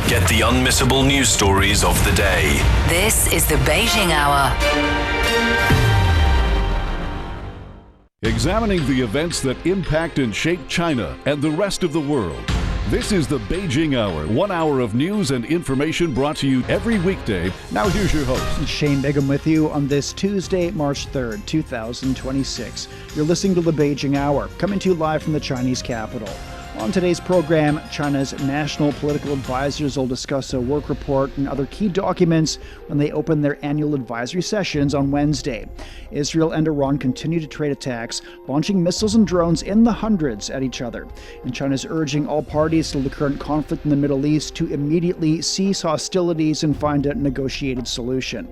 Get the unmissable news stories of the day. This is the Beijing Hour. Examining the events that impact and shape China and the rest of the world. This is the Beijing Hour, 1 hour of news and information brought to you every weekday. Now here's your host. Shane Bigham with you on this Tuesday, March 3rd, 2026. You're listening to the Beijing Hour, coming to you live from the Chinese capital. On today's program, China's national political advisors will discuss a work report and other key documents when they open their annual advisory sessions on Wednesday. Israel and Iran continue to trade attacks, launching missiles and drones in the hundreds at each other. And China's urging all parties to the current conflict in the Middle East to immediately cease hostilities and find a negotiated solution.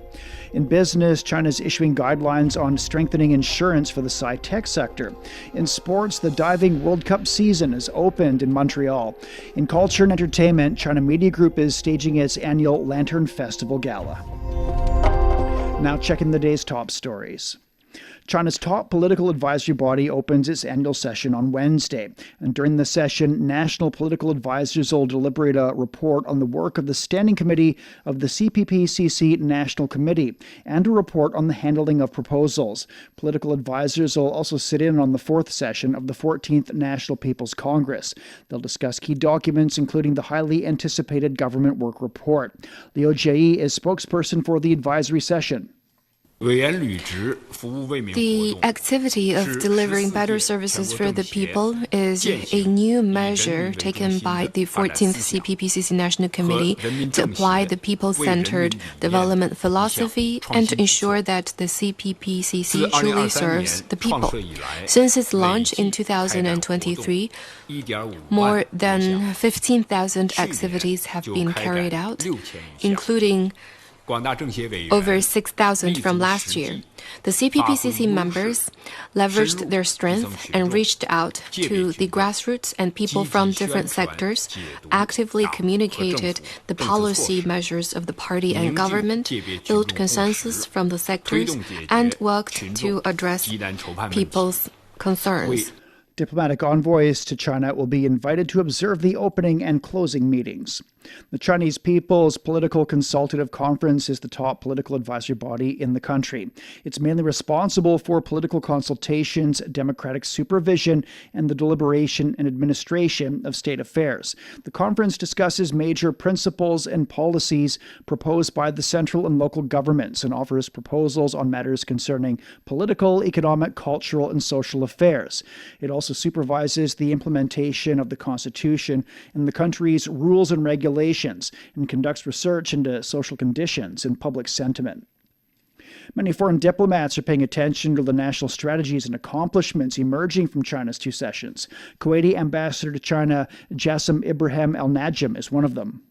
In business, China's issuing guidelines on strengthening insurance for the sci-tech sector. In sports, the diving World Cup season is opened in Montreal. In culture and entertainment, China Media Group is staging its annual Lantern Festival Gala. Now checking the day's top stories. China's top political advisory body opens its annual session on Wednesday. And during the session, national political advisors will deliberate a report on the work of the Standing Committee of the CPPCC National Committee and a report on the handling of proposals. Political advisors will also sit in on the fourth session of the 14th National People's Congress. They'll discuss key documents, including the highly anticipated government work report. Liu Jie is spokesperson for the advisory session. The activity of delivering better services for the people is a new measure taken by the 14th CPPCC National Committee to apply the people-centered development philosophy and to ensure that the CPPCC truly serves the people. Since its launch in 2023, more than 15,000 activities have been carried out, including over 6,000 from last year. The CPPCC members leveraged their strength and reached out to the grassroots and people from different sectors, actively communicated the policy measures of the party and government, built consensus from the sectors, and worked to address people's concerns. Diplomatic envoys to China will be invited to observe the opening and closing meetings. The Chinese People's Political Consultative Conference is the top political advisory body in the country. It's mainly responsible for political consultations, democratic supervision, and the deliberation and administration of state affairs. The conference discusses major principles and policies proposed by the central and local governments and offers proposals on matters concerning political, economic, cultural, and social affairs. It also supervises the implementation of the Constitution and the country's rules and regulations and conducts research into social conditions and public sentiment. Many foreign diplomats are paying attention to the national strategies and accomplishments emerging from China's two sessions. Kuwaiti Ambassador to China Jassim Ibrahim Al Najm is one of them.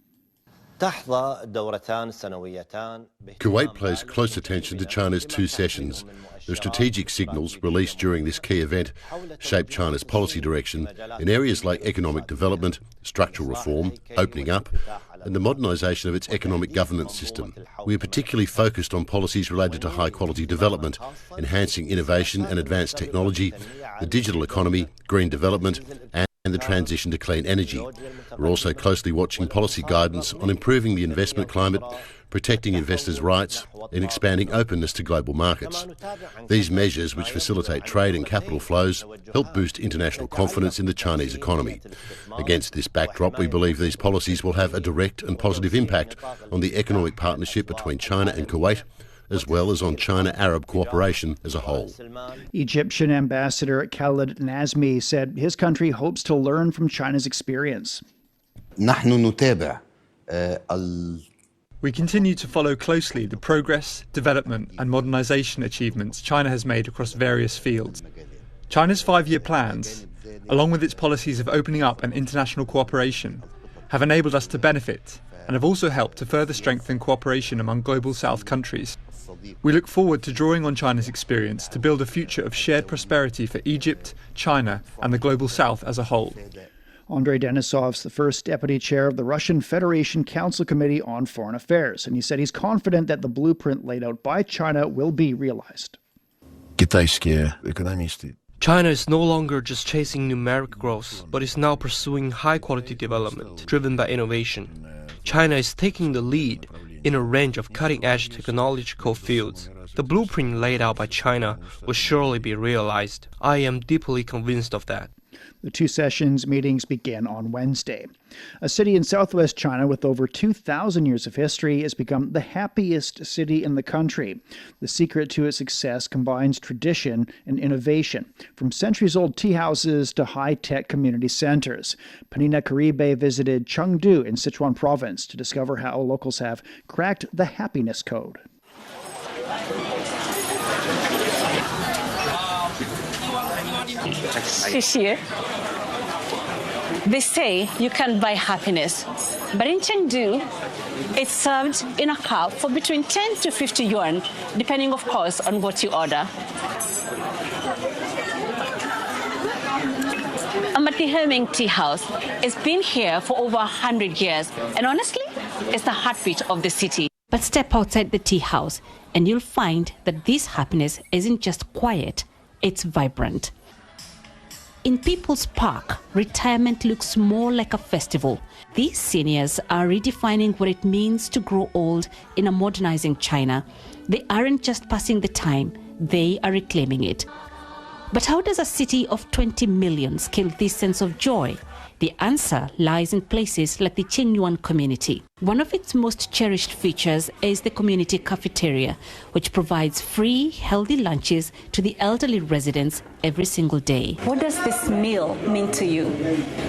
Kuwait pays close attention to China's two sessions. The strategic signals released during this key event shape China's policy direction in areas like economic development, structural reform, opening up, and the modernisation of its economic governance system. We are particularly focused on policies related to high-quality development, enhancing innovation and advanced technology, the digital economy, green development, and the transition to clean energy. We're also closely watching policy guidance on improving the investment climate, protecting investors' rights, and expanding openness to global markets. These measures, which facilitate trade and capital flows, help boost international confidence in the Chinese economy. Against this backdrop, we believe these policies will have a direct and positive impact on the economic partnership between China and Kuwait, as well as on China-Arab cooperation as a whole. Egyptian Ambassador Khaled Nazmi said his country hopes to learn from China's experience. We continue to follow closely the progress, development and modernisation achievements China has made across various fields. China's 5-year plans, along with its policies of opening up and international cooperation, have enabled us to benefit and have also helped to further strengthen cooperation among Global South countries. We look forward to drawing on China's experience to build a future of shared prosperity for Egypt, China and the Global South as a whole. Andrei Denisov's the first deputy chair of the Russian Federation Council Committee on Foreign Affairs, and he said he's confident that the blueprint laid out by China will be realized. China is no longer just chasing numeric growth, but is now pursuing high-quality development driven by innovation. China is taking the lead in a range of cutting-edge technological fields. The blueprint laid out by China will surely be realized. I am deeply convinced of that. The two sessions meetings begin on Wednesday. A city in southwest China with over 2,000 years of history has become the happiest city in the country. The secret to its success combines tradition and innovation, from centuries-old tea houses to high-tech community centers. Panina Karibe visited Chengdu in Sichuan province to discover how locals have cracked the happiness code. They say you can buy happiness, but in Chengdu, it's served in a cup for between 10 to 50 yuan, depending, of course, on what you order. Amati Herming Tea House has been here for over 100 years, and honestly, it's the heartbeat of the city. But step outside the tea house, and you'll find that this happiness isn't just quiet, it's vibrant. In People's Park, retirement looks more like a festival. These seniors are redefining what it means to grow old in a modernizing China. They aren't just passing the time, they are reclaiming it. But how does a city of 20 million scale this sense of joy? The answer lies in places like the Qingyuan community. One of its most cherished features is the community cafeteria, which provides free, healthy lunches to the elderly residents every single day. What does this meal mean to you?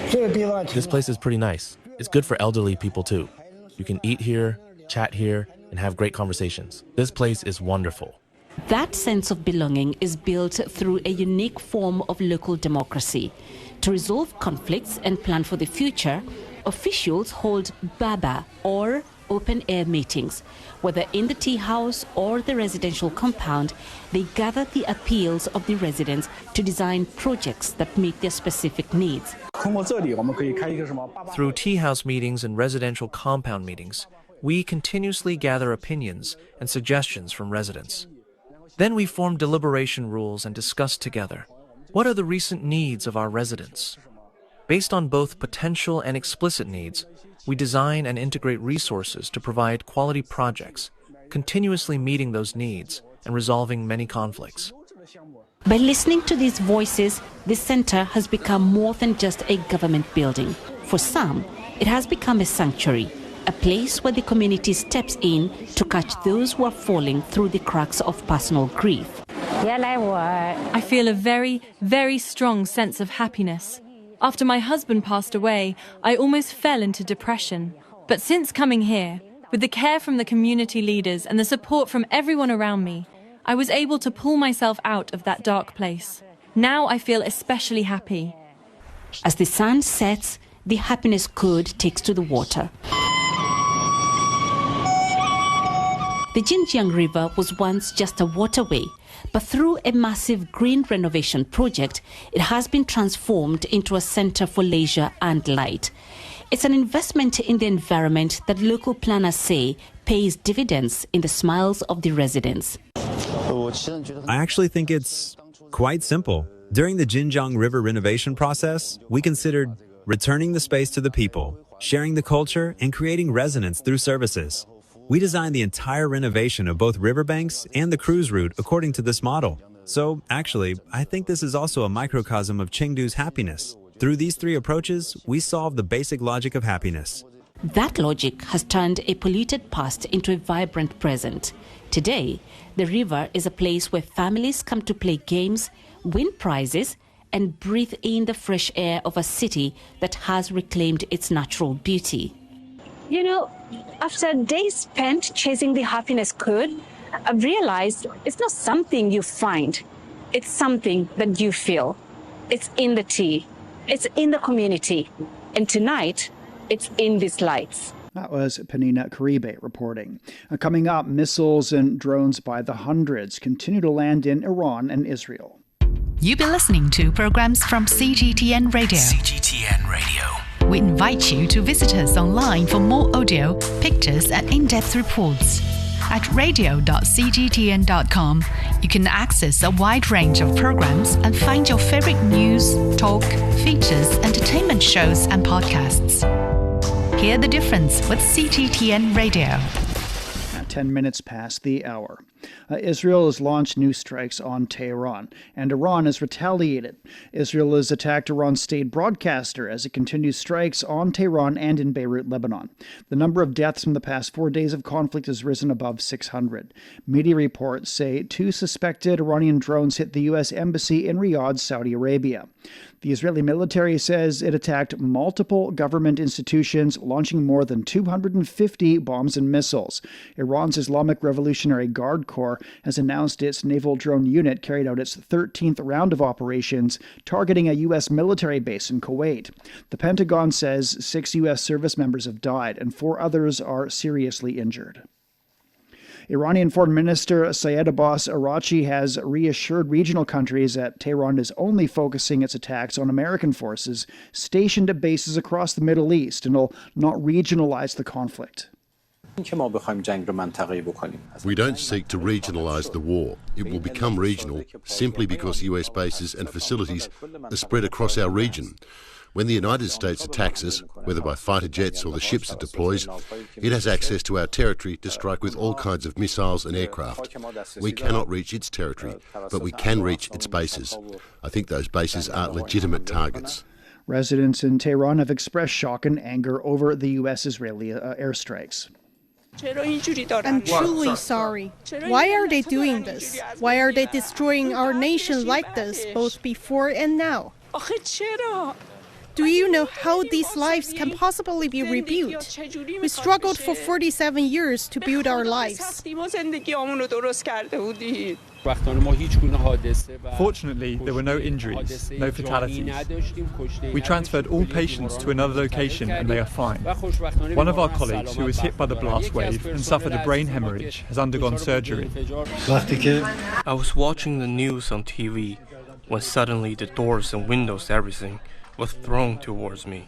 This place is pretty nice. It's good for elderly people too. You can eat here, chat here, and have great conversations. This place is wonderful. That sense of belonging is built through a unique form of local democracy. To resolve conflicts and plan for the future, officials hold baba, or open-air meetings. Whether in the tea house or the residential compound, they gather the appeals of the residents to design projects that meet their specific needs. Through tea house meetings and residential compound meetings, we continuously gather opinions and suggestions from residents. Then we form deliberation rules and discuss together. What are the recent needs of our residents? Based on both potential and explicit needs, we design and integrate resources to provide quality projects, continuously meeting those needs and resolving many conflicts. By listening to these voices, this center has become more than just a government building. For some, it has become a sanctuary, a place where the community steps in to catch those who are falling through the cracks of personal grief. I feel a very, very strong sense of happiness. After my husband passed away, I almost fell into depression. But since coming here, with the care from the community leaders and the support from everyone around me, I was able to pull myself out of that dark place. Now I feel especially happy. As the sun sets, the happiness code takes to the water. The Jinjiang River was once just a waterway, but through a massive green renovation project, it has been transformed into a center for leisure and light. It's an investment in the environment that local planners say pays dividends in the smiles of the residents. I actually think it's quite simple. During the Jinjiang River renovation process, we considered returning the space to the people, sharing the culture, and creating resonance through services. We designed the entire renovation of both riverbanks and the cruise route according to this model. So, actually, I think this is also a microcosm of Chengdu's happiness. Through these three approaches, we solve the basic logic of happiness. That logic has turned a polluted past into a vibrant present. Today, the river is a place where families come to play games, win prizes, and breathe in the fresh air of a city that has reclaimed its natural beauty. You know, after days spent chasing the happiness code, I've realized it's not something you find. It's something that you feel. It's in the tea. It's in the community. And tonight, it's in these lights. That was Panina Karibe reporting. Coming up, missiles and drones by the hundreds continue to land in Iran and Israel. You've been listening to programs from CGTN Radio. CGTN Radio. We invite you to visit us online for more audio, pictures, and in-depth reports. At radio.cgtn.com, you can access a wide range of programs and find your favorite news, talk, features, entertainment shows, and podcasts. Hear the difference with CTTN Radio. 10 minutes past the hour. Israel has launched new strikes on Tehran, and Iran has retaliated. Israel has attacked Iran's state broadcaster as it continues strikes on Tehran and in Beirut, Lebanon. The number of deaths from the past 4 days of conflict has risen above 600. Media reports say 2 suspected Iranian drones hit the U.S. Embassy in Riyadh, Saudi Arabia. The Israeli military says it attacked multiple government institutions, launching more than 250 bombs and missiles. Iran's Islamic Revolutionary Guard Corps has announced its naval drone unit carried out its 13th round of operations, targeting a U.S. military base in Kuwait. The Pentagon says 6 U.S. service members have died and 4 others are seriously injured. Iranian Foreign Minister Syed Abbas Araghchi has reassured regional countries that Tehran is only focusing its attacks on American forces stationed at bases across the Middle East and will not regionalize the conflict. We don't seek to regionalise the war. It will become regional simply because US bases and facilities are spread across our region. When the United States attacks us, whether by fighter jets or the ships it deploys, it has access to our territory to strike with all kinds of missiles and aircraft. We cannot reach its territory, but we can reach its bases. I think those bases are legitimate targets. Residents in Tehran have expressed shock and anger over the U.S.-Israeli airstrikes. I'm truly sorry. Why are they doing this? Why are they destroying our nation like this, both before and now? Do you know how these lives can possibly be rebuilt? We struggled for 47 years to build our lives. Fortunately, there were no injuries, no fatalities. We transferred all patients to another location and they are fine. One of our colleagues, who was hit by the blast wave and suffered a brain hemorrhage, has undergone surgery. I was watching the news on TV when suddenly the doors and windows, everything, was thrown towards me.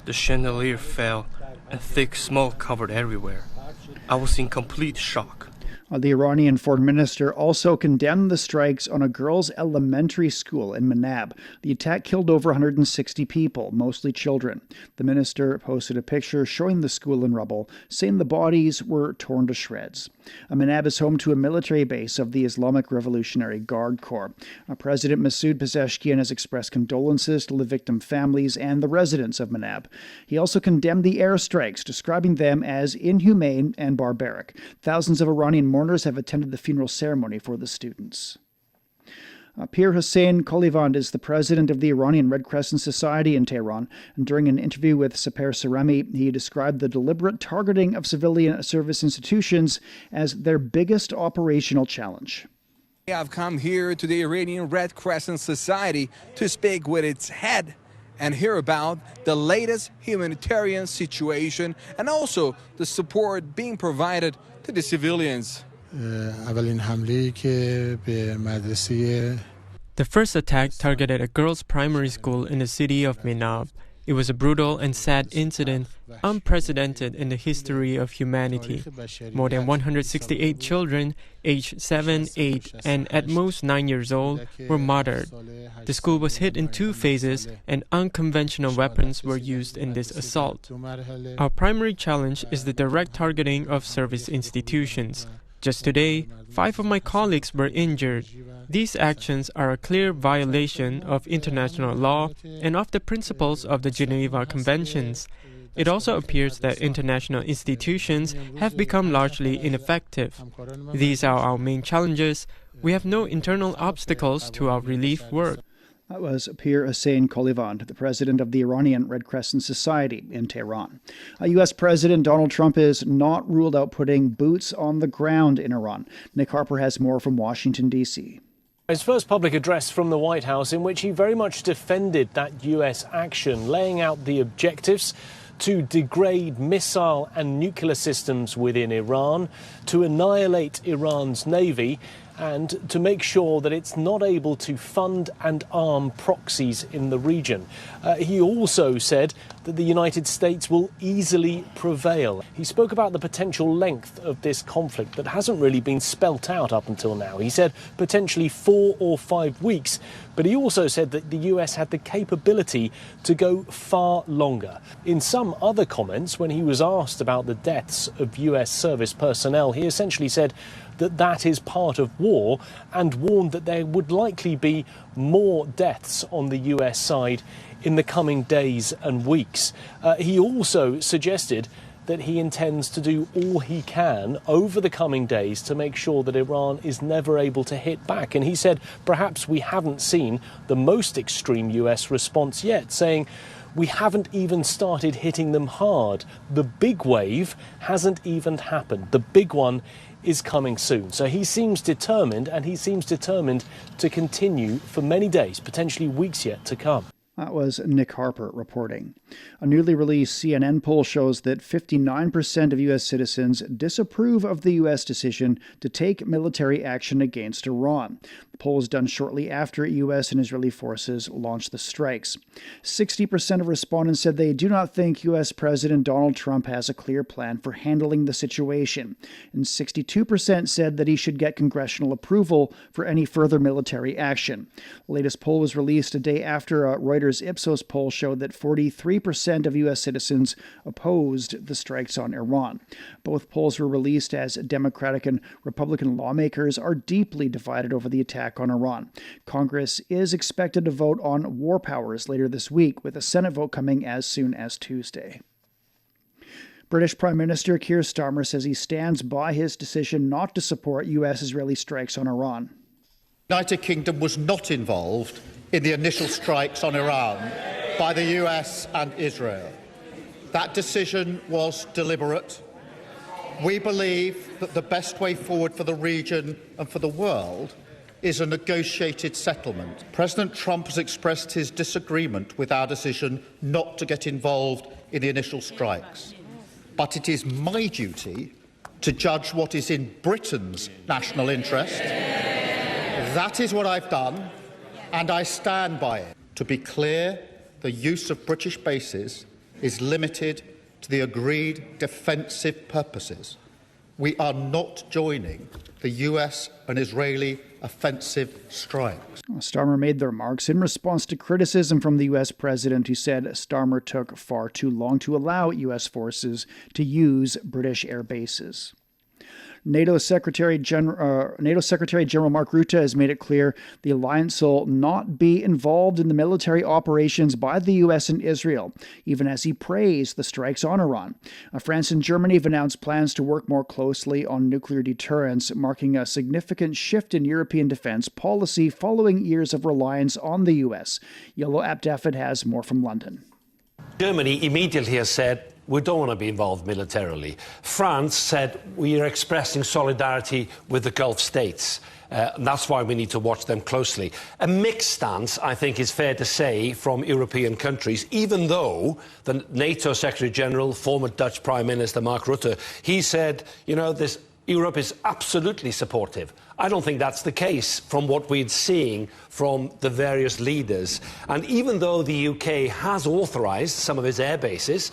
The chandelier fell and thick smoke covered everywhere. I was in complete shock. The Iranian foreign minister also condemned the strikes on a girls' elementary school in Manab. The attack killed over 160 people, mostly children. The minister posted a picture showing the school in rubble, saying the bodies were torn to shreds. Manab is home to a military base of the Islamic Revolutionary Guard Corps. President Masoud Pezeshkian has expressed condolences to the victim families and the residents of Manab. He also condemned the airstrikes, describing them as inhumane and barbaric. Thousands of Iranian mourners have attended the funeral ceremony for the students. Pir Hossein Kolivand is the president of the Iranian Red Crescent Society in Tehran, and during an interview with Saper Saremi, he described the deliberate targeting of civilian service institutions as their biggest operational challenge. I've come here to the Iranian Red Crescent Society to speak with its head and hear about the latest humanitarian situation and also the support being provided to the civilians. The first attack targeted a girls' primary school in the city of Manab. It was a brutal and sad incident, unprecedented in the history of humanity. More than 168 children, aged 7, 8, and at most 9 years old, were martyred. The school was hit in 2 phases, and unconventional weapons were used in this assault. Our primary challenge is the direct targeting of service institutions. Just today, 5 of my colleagues were injured. These actions are a clear violation of international law and of the principles of the Geneva Conventions. It also appears that international institutions have become largely ineffective. These are our main challenges. We have no internal obstacles to our relief work. That was Pir Hossein Kolivand, the president of the Iranian Red Crescent Society in Tehran. U.S. President Donald Trump has not ruled out putting boots on the ground in Iran. Nick Harper has more from Washington, D.C. His first public address from the White House, in which he very much defended that U.S. action, laying out the objectives to degrade missile and nuclear systems within Iran, to annihilate Iran's navy, and to make sure that it's not able to fund and arm proxies in the region. He also said that the United States will easily prevail. He spoke about the potential length of this conflict that hasn't really been spelt out up until now. He said potentially 4 or 5 weeks, but he also said that the US had the capability to go far longer. In some other comments, when he was asked about the deaths of US service personnel, he essentially said that that is part of war and warned that there would likely be more deaths on the US side in the coming days and weeks. He also suggested that he intends to do all he can over the coming days to make sure that Iran is never able to hit back. And he said perhaps we haven't seen the most extreme US response yet, saying we haven't even started hitting them hard. The big wave hasn't even happened. The big one is coming soon. So he seems determined, and he seems determined to continue for many days, potentially weeks yet to come. That was Nick Harper reporting. A newly released CNN poll shows that 59% of U.S. citizens disapprove of the U.S. decision to take military action against Iran. The poll was done shortly after U.S. and Israeli forces launched the strikes. 60% of respondents said they do not think U.S. President Donald Trump has a clear plan for handling the situation. And 62% said that he should get congressional approval for any further military action. The latest poll was released a day after a Reuters Ipsos poll showed that 43% of U.S. citizens opposed the strikes on Iran. Both polls were released as Democratic and Republican lawmakers are deeply divided over the attack on Iran. Congress is expected to vote on war powers later this week, with a Senate vote coming as soon as Tuesday. British Prime Minister Keir Starmer says he stands by his decision not to support U.S.-Israeli strikes on Iran. The United Kingdom was not involved in the initial strikes on Iran by the US and Israel. That decision was deliberate. We believe that the best way forward for the region and for the world is a negotiated settlement. President Trump has expressed his disagreement with our decision not to get involved in the initial strikes. But it is my duty to judge what is in Britain's national interest. That is what I've done, and I stand by it. To be clear, the use of British bases is limited to the agreed defensive purposes. We are not joining the US and Israeli offensive strikes. Starmer made the remarks in response to criticism from the U.S. president, who said Starmer took far too long to allow U.S. forces to use British air bases. NATO Secretary General Mark Rutte has made it clear the alliance will not be involved in the military operations by the U.S. and Israel, even as he praised the strikes on Iran. France and Germany have announced plans to work more closely on nuclear deterrence, marking a significant shift in European defense policy following years of reliance on the U.S. Yellow Abdafid has more from London. Germany immediately has said, we don't want to be involved militarily. France said, we are expressing solidarity with the Gulf states. And that's why we need to watch them closely. A mixed stance, I think, is fair to say, from European countries, even though the NATO Secretary-General, former Dutch Prime Minister Mark Rutte, he said, Europe is absolutely supportive. I don't think that's the case from what we're seeing from the various leaders. And even though the UK has authorised some of its air bases,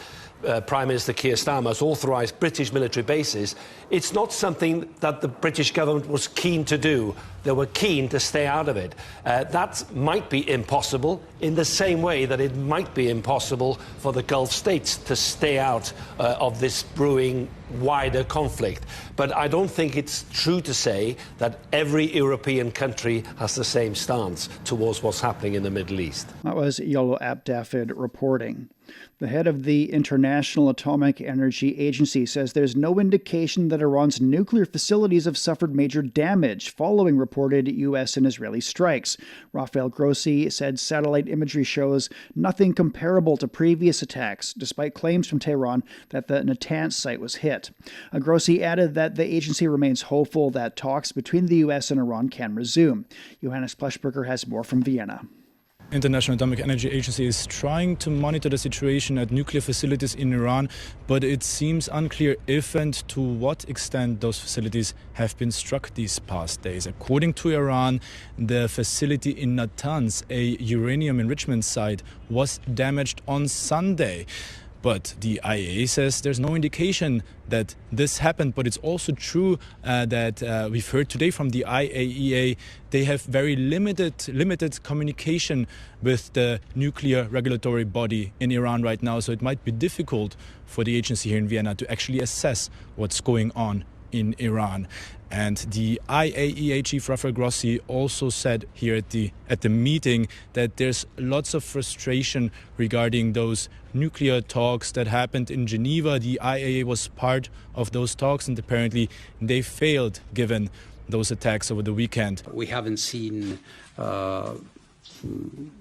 Prime Minister Keir Starmer has authorised British military bases, it's not something that the British government was keen to do. They were keen to stay out of it. That might be impossible in the same way that it might be impossible for the Gulf states to stay out of this brewing wider conflict. But I don't think it's true to say that every European country has the same stance towards what's happening in the Middle East. That was Yellow Abdafid reporting. The head of the International Atomic Energy Agency says there's no indication that Iran's nuclear facilities have suffered major damage following reported U.S. and Israeli strikes. Rafael Grossi said satellite imagery shows nothing comparable to previous attacks, despite claims from Tehran that the Natanz site was hit. Grossi added that the agency remains hopeful that talks between the U.S. and Iran can resume. Johannes Pleshberger has more from Vienna. International Atomic Energy Agency is trying to monitor the situation at nuclear facilities in Iran, but it seems unclear if and to what extent those facilities have been struck these past days. According to Iran, the facility in Natanz, a uranium enrichment site, was damaged on Sunday. But the IAEA says there's no indication that this happened. But it's also true that we've heard today from the IAEA they have very limited communication with the nuclear regulatory body in Iran right now. So it might be difficult for the agency here in Vienna to actually assess what's going on in Iran. And the IAEA chief Rafael Grossi also said here at the meeting that there's lots of frustration regarding those nuclear talks that happened in Geneva. The IAEA was part of those talks, and apparently they failed given those attacks over the weekend. We haven't seen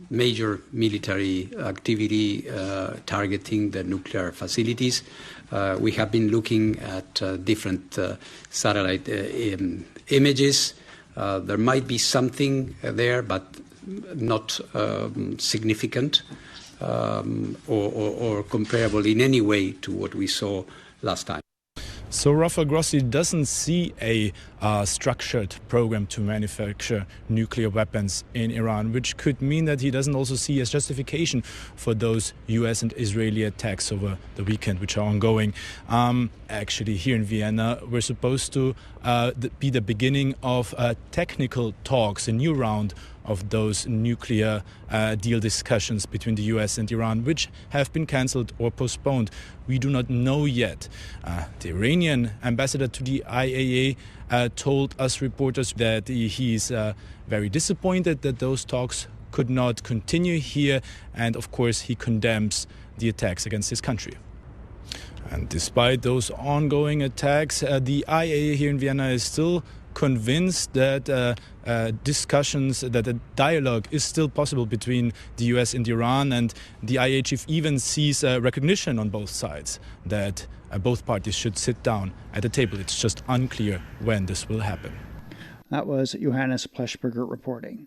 major military activity targeting the nuclear facilities. We have been looking at different satellite images. There might be something there, but not significant or comparable in any way to what we saw last time. So Rafael Grossi doesn't see a structured program to manufacture nuclear weapons in Iran, which could mean that he doesn't also see a justification for those US and Israeli attacks over the weekend, which are ongoing. Actually, here in Vienna, we're supposed to be the beginning of technical talks, a new round of those nuclear deal discussions between the US and Iran, which have been cancelled or postponed. We do not know yet. The Iranian ambassador to the IAEA told us reporters that he's very disappointed that those talks could not continue here, and of course he condemns the attacks against his country. And despite those ongoing attacks, the IAEA here in Vienna is still convinced that discussions, that a dialogue is still possible between the US and Iran, and the IAEA chief even sees recognition on both sides that both parties should sit down at a table. It's just unclear when this will happen. That was Johannes Pleshberger reporting.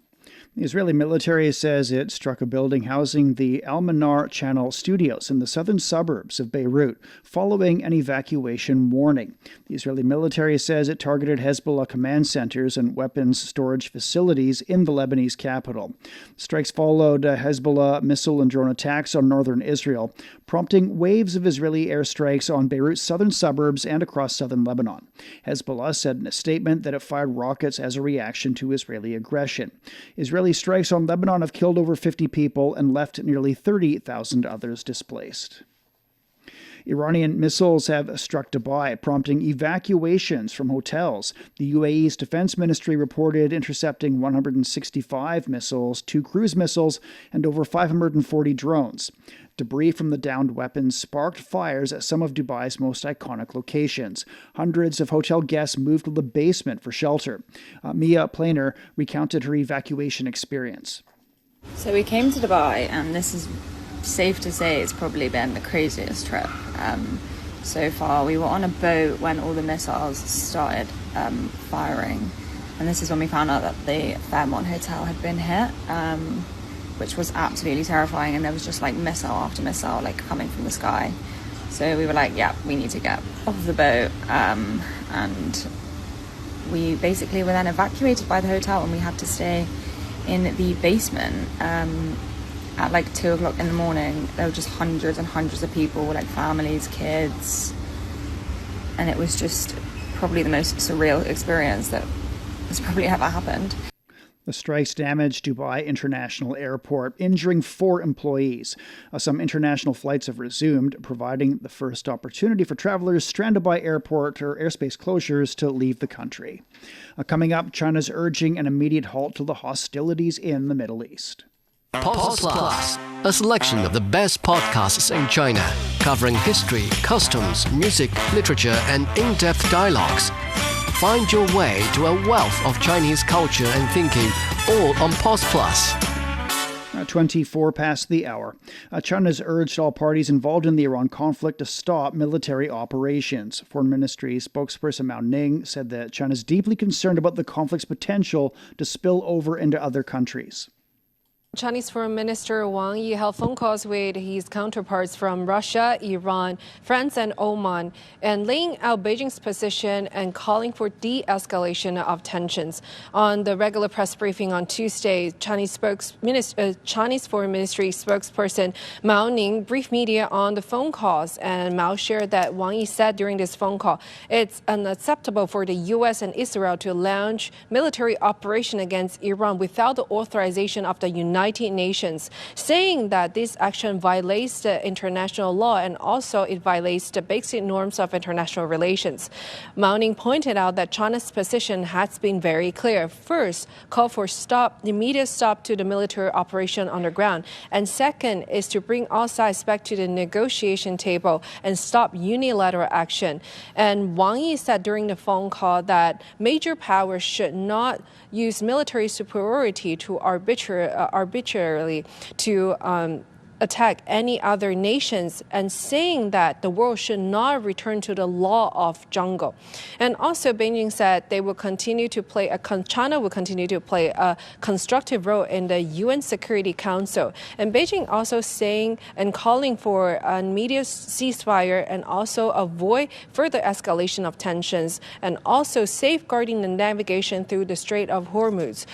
The Israeli military says it struck a building housing the Al Manar Channel studios in the southern suburbs of Beirut following an evacuation warning. The Israeli military says it targeted Hezbollah command centers and weapons storage facilities in the Lebanese capital. Strikes followed Hezbollah missile and drone attacks on northern Israel, prompting waves of Israeli airstrikes on Beirut's southern suburbs and across southern Lebanon. Hezbollah said in a statement that it fired rockets as a reaction to Israeli aggression. Israeli strikes on Lebanon have killed over 50 people and left nearly 30,000 others displaced. Iranian missiles have struck Dubai, prompting evacuations from hotels. The UAE's defense ministry reported intercepting 165 missiles, 2 cruise missiles, and over 540 drones. Debris from the downed weapons sparked fires at some of Dubai's most iconic locations. Hundreds of hotel guests moved to the basement for shelter. Mia Planer recounted her evacuation experience. So we came to Dubai, and this is safe to say it's probably been the craziest trip so far. We were on a boat when all the missiles started firing, and this is when we found out that the Fairmont Hotel had been hit, which was absolutely terrifying, and there was just like missile after missile like coming from the sky. So we were like, yeah, we need to get off the boat, and we basically were then evacuated by the hotel, and we had to stay in the basement. At like 2 o'clock in the morning, there were just hundreds and hundreds of people, like families, kids, and it was just probably the most surreal experience that has probably ever happened. The strikes damaged Dubai International Airport, injuring 4 employees. Some international flights have resumed, providing the first opportunity for travelers stranded by airport or airspace closures to leave the country. Coming up, China's urging an immediate halt to the hostilities in the Middle East. Pulse Plus, a selection of the best podcasts in China, covering history, customs, music, literature, and in-depth dialogues. Find your way to a wealth of Chinese culture and thinking, all on Pulse Plus. 24 past the hour. China's urged all parties involved in the Iran conflict to stop military operations. Foreign Ministry spokesperson Mao Ning said that China is deeply concerned about the conflict's potential to spill over into other countries. Chinese Foreign Minister Wang Yi held phone calls with his counterparts from Russia, Iran, France, and Oman, and laying out Beijing's position and calling for de-escalation of tensions. On the regular press briefing on Tuesday, Chinese Foreign Ministry spokesperson Mao Ning briefed media on the phone calls, and Mao shared that Wang Yi said during this phone call, it's unacceptable for the U.S. and Israel to launch military operation against Iran without the authorization of the United Nations, saying that this action violates the international law and also it violates the basic norms of international relations. Mao Ning pointed out that China's position has been very clear. First, call for immediate stop to the military operation on the ground, and second is to bring all sides back to the negotiation table and stop unilateral action. And Wang Yi said during the phone call that major powers should not use military superiority to arbitrarily to attack any other nations, and saying that the world should not return to the law of jungle. And also Beijing said China will continue to play a constructive role in the UN Security Council. And Beijing also saying and calling for an immediate ceasefire and also avoid further escalation of tensions, and also safeguarding the navigation through the Strait of Hormuz,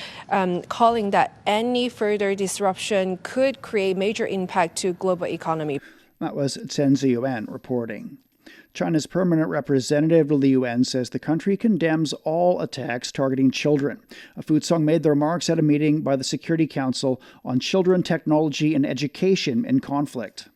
calling that any further disruption could create major impact to global economy. That was Chen Ziyuan reporting. China's permanent representative to the UN says the country condemns all attacks targeting children. Fu Song made the remarks at a meeting by the Security Council on children, technology, and education in conflict.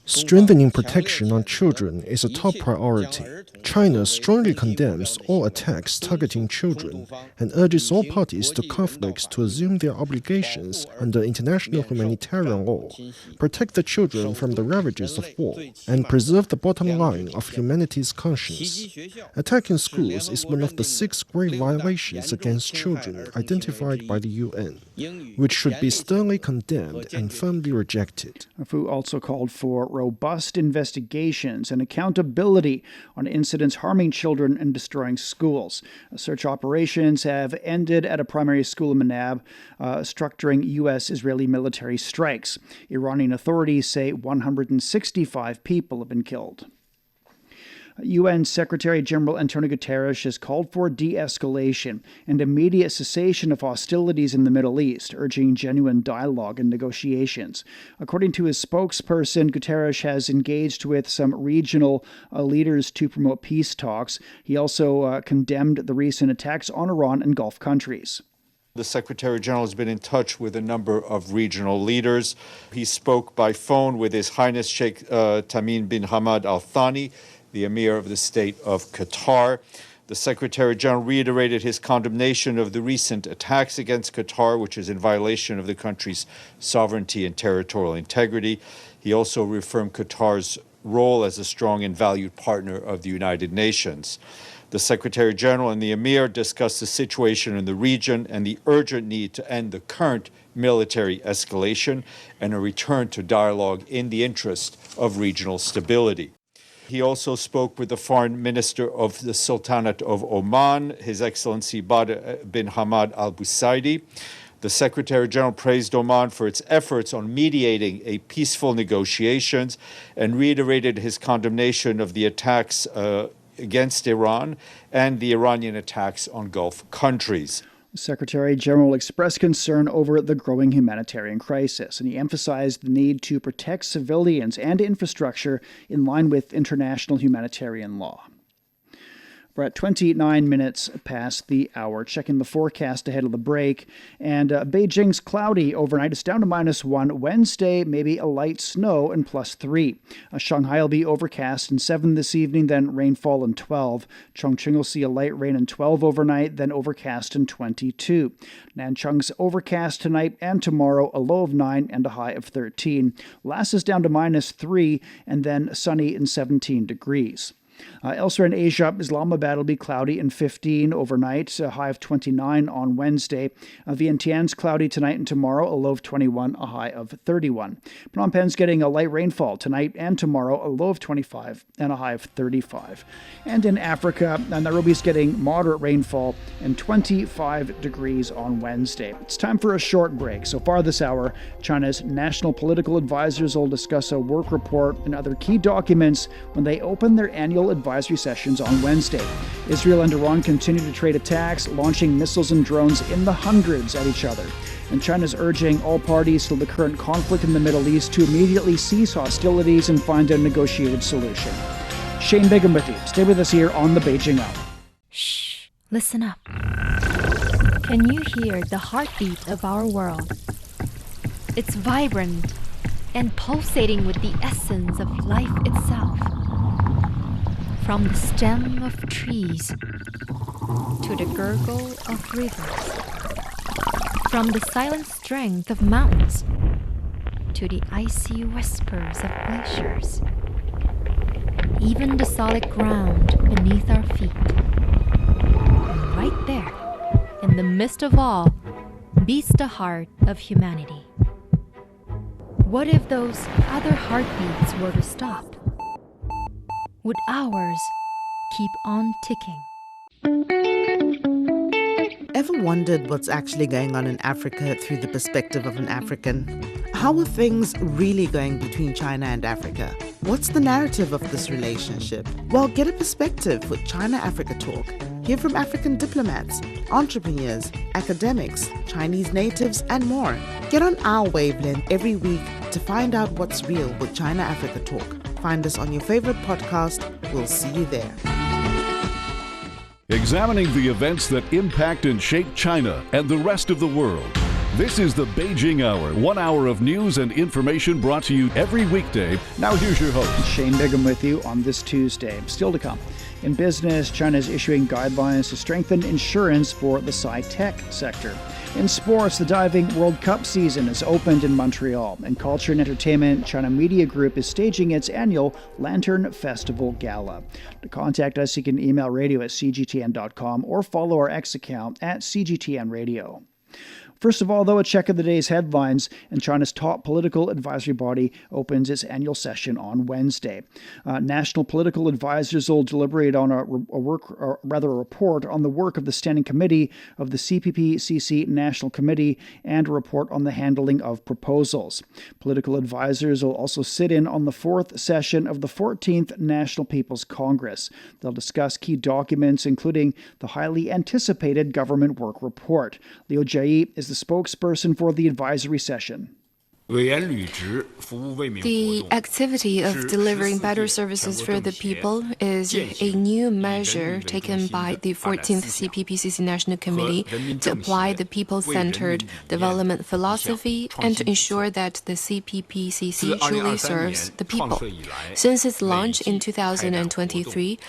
Strengthening protection on children is a top priority. China strongly condemns all attacks targeting children and urges all parties to conflicts to assume their obligations under international humanitarian law, protect the children from the ravages of war, and preserve the bottom line of humanity's conscience. Attacking schools is one of the 6 grave violations against children identified by the UN, which should be sternly condemned and firmly rejected. Fu also called for robust investigations and accountability on incidents harming children and destroying schools. Search operations have ended at a primary school in Manab, structuring U.S.-Israeli military strikes. Iranian authorities say 165 people have been killed. UN Secretary-General Antonio Guterres has called for de-escalation and immediate cessation of hostilities in the Middle East, urging genuine dialogue and negotiations. According to his spokesperson, Guterres has engaged with some regional leaders to promote peace talks. He also condemned the recent attacks on Iran and Gulf countries. The Secretary General has been in touch with a number of regional leaders. He spoke by phone with His Highness Sheikh Tamim bin Hamad Al Thani, the Emir of the State of Qatar. The Secretary General reiterated his condemnation of the recent attacks against Qatar, which is in violation of the country's sovereignty and territorial integrity. He also reaffirmed Qatar's role as a strong and valued partner of the United Nations. The Secretary General and the Emir discussed the situation in the region and the urgent need to end the current military escalation and a return to dialogue in the interest of regional stability. He also spoke with the Foreign Minister of the Sultanate of Oman, His Excellency Badr bin Hamad Al Busaidi. The Secretary General praised Oman for its efforts on mediating a peaceful negotiations and reiterated his condemnation of the attacks against Iran and the Iranian attacks on Gulf countries. The Secretary General expressed concern over the growing humanitarian crisis, and he emphasized the need to protect civilians and infrastructure in line with international humanitarian law. We're at 29 minutes past the hour. Checking the forecast ahead of the break. And Beijing's cloudy overnight. It's down to -1. Wednesday, maybe a light snow and +3. Shanghai will be overcast and 7 this evening, then rainfall and 12. Chongqing will see a light rain and 12 overnight, then overcast and 22. Nanchang's overcast tonight and tomorrow, a low of 9 and a high of 13. Lhasa is down to -3 and then sunny and 17 degrees. Elsewhere in Asia, Islamabad will be cloudy and 15 overnight, a high of 29 on Wednesday. Vientiane's cloudy tonight and tomorrow, a low of 21, a high of 31. Phnom Penh's getting a light rainfall tonight and tomorrow, a low of 25 and a high of 35. And in Africa, Nairobi's getting moderate rainfall and 25 degrees on Wednesday. It's time for a short break. So far this hour, China's national political advisors will discuss a work report and other key documents when they open their annual advisory sessions on Wednesday. Israel and Iran continue to trade attacks, launching missiles and drones in the hundreds at each other. And China's urging all parties to the current conflict in the Middle East to immediately cease hostilities and find a negotiated solution. Shane Bigham with you. Stay with us here on the Beijing Hour. Shh, listen up. Can you hear the heartbeat of our world? It's vibrant and pulsating with the essence of life itself. From the stem of trees to the gurgle of rivers. From the silent strength of mountains to the icy whispers of glaciers. Even the solid ground beneath our feet. And right there, in the midst of all, beats the heart of humanity. What if those other heartbeats were to stop? Would ours keep on ticking? Ever wondered what's actually going on in Africa through the perspective of an African? How are things really going between China and Africa? What's the narrative of this relationship? Well, get a perspective with China-Africa Talk. Hear from African diplomats, entrepreneurs, academics, Chinese natives, and more. Get on our wavelength every week to find out what's real with China-Africa Talk. Find us on your favorite podcast. We'll see you there. Examining the events that impact and shape China and the rest of the world. This is the Beijing Hour, 1 hour of news and information brought to you every weekday. Now here's your host, Shane Bigham with you on this Tuesday. Still to come. In business, China is issuing guidelines to strengthen insurance for the sci-tech sector. In sports, the diving World Cup season has opened in Montreal. In culture and entertainment, China Media Group is staging its annual Lantern Festival Gala. To contact us, you can email radio@cgtn.com or follow our X account @CGTN Radio. First of all, though, a check of the day's headlines, and China's top political advisory body opens its annual session on Wednesday. National political advisors will deliberate on a report on the work of the Standing Committee of the CPPCC National Committee and a report on the handling of proposals. Political advisors will also sit in on the fourth session of the 14th National People's Congress. They'll discuss key documents, including the highly anticipated government work report. Liu Jie is the spokesperson for the advisory session. The activity of delivering better services for the people is a new measure taken by the 14th CPPCC National Committee to apply the people-centered development philosophy and to ensure that the CPPCC truly serves the people. Since its launch in 2023,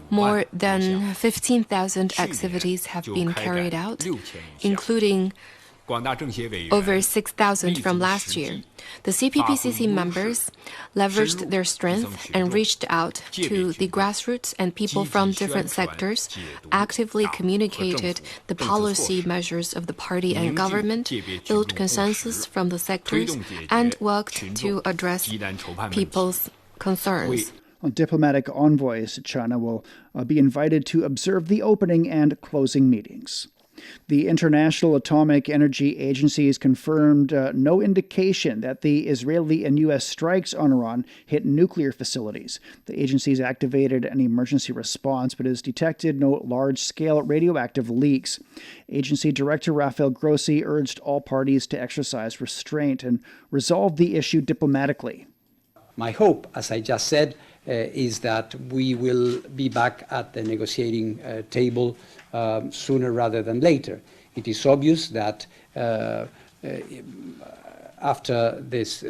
more than 15,000 activities have been carried out, including over 6,000 from last year. The CPPCC members leveraged their strength and reached out to the grassroots and people from different sectors, actively communicated the policy measures of the party and government, built consensus from the sectors, and worked to address people's concerns. Diplomatic envoys to China will be invited to observe the opening and closing meetings. The International Atomic Energy Agency has confirmed no indication that the Israeli and U.S. strikes on Iran hit nuclear facilities. The agency has activated an emergency response but has detected no large-scale radioactive leaks. Agency Director Rafael Grossi urged all parties to exercise restraint and resolve the issue diplomatically. My hope, as I just said, is that we will be back at the negotiating table sooner rather than later. It is obvious that after this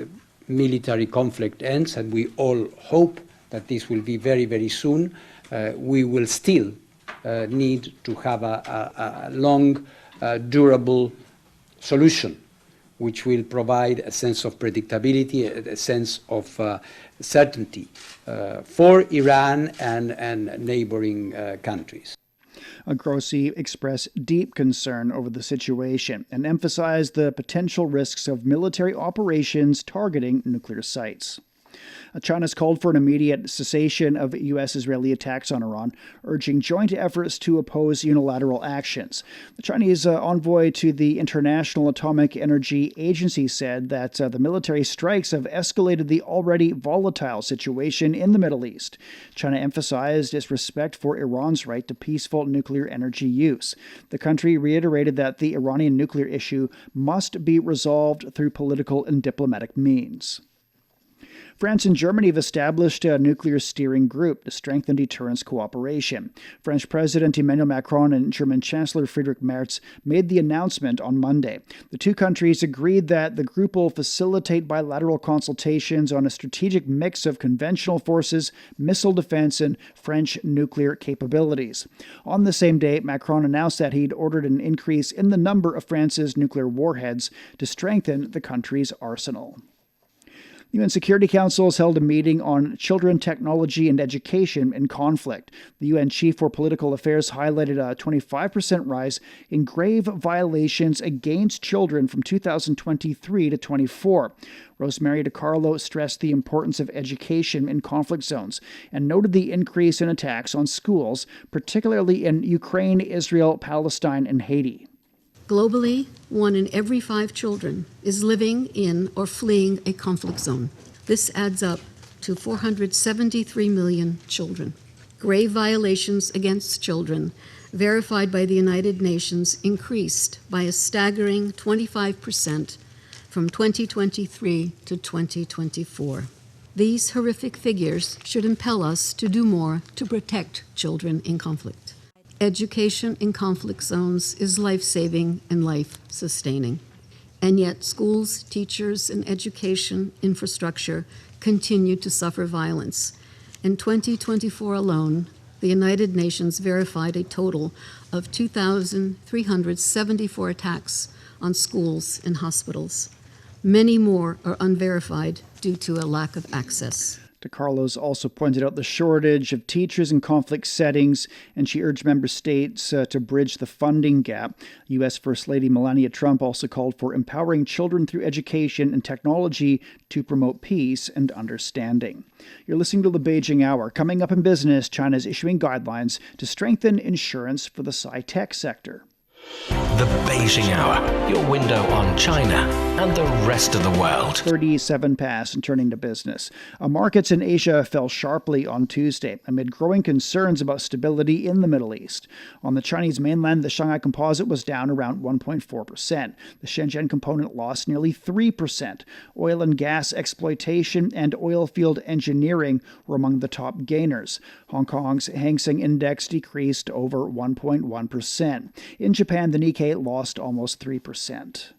military conflict ends, and we all hope that this will be very, very soon, we will still need to have a long, durable solution which will provide a sense of predictability, a sense of certainty for Iran and neighboring countries. Grossi expressed deep concern over the situation and emphasized the potential risks of military operations targeting nuclear sites. China's called for an immediate cessation of U.S.-Israeli attacks on Iran, urging joint efforts to oppose unilateral actions. The Chinese envoy to the International Atomic Energy Agency said that the military strikes have escalated the already volatile situation in the Middle East. China emphasized its respect for Iran's right to peaceful nuclear energy use. The country reiterated that the Iranian nuclear issue must be resolved through political and diplomatic means. France and Germany have established a nuclear steering group to strengthen deterrence cooperation. French President Emmanuel Macron and German Chancellor Friedrich Merz made the announcement on Monday. The two countries agreed that the group will facilitate bilateral consultations on a strategic mix of conventional forces, missile defense, and French nuclear capabilities. On the same day, Macron announced that he'd ordered an increase in the number of France's nuclear warheads to strengthen the country's arsenal. The UN Security Council has held a meeting on children, technology, and education in conflict. The UN Chief for Political Affairs highlighted a 25% rise in grave violations against children from 2023 to 24. Rosemary DiCarlo stressed the importance of education in conflict zones and noted the increase in attacks on schools, particularly in Ukraine, Israel, Palestine, and Haiti. Globally, 1 in every 5 children is living in or fleeing a conflict zone. This adds up to 473 million children. Grave violations against children, verified by the United Nations, increased by a staggering 25% from 2023 to 2024. These horrific figures should impel us to do more to protect children in conflict. Education in conflict zones is life-saving and life-sustaining. And yet schools, teachers, and education infrastructure continue to suffer violence. In 2024 alone, the United Nations verified a total of 2,374 attacks on schools and hospitals. Many more are unverified due to a lack of access. DiCarlo's also pointed out the shortage of teachers in conflict settings, and she urged member states to bridge the funding gap. U.S. First Lady Melania Trump also called for empowering children through education and technology to promote peace and understanding. You're listening to the Beijing Hour. Coming up in business, China is issuing guidelines to strengthen insurance for the sci-tech sector. The Beijing Hour, your window on China and the rest of the world. 37 past and turning to business. Markets in Asia fell sharply on Tuesday amid growing concerns about stability in the Middle East. On the Chinese mainland, the Shanghai Composite was down around 1.4%. The Shenzhen component lost nearly 3%. Oil and gas exploitation and oil field engineering were among the top gainers. Hong Kong's Hang Seng Index decreased over 1.1%. In Japan, the Nikkei lost almost 3%.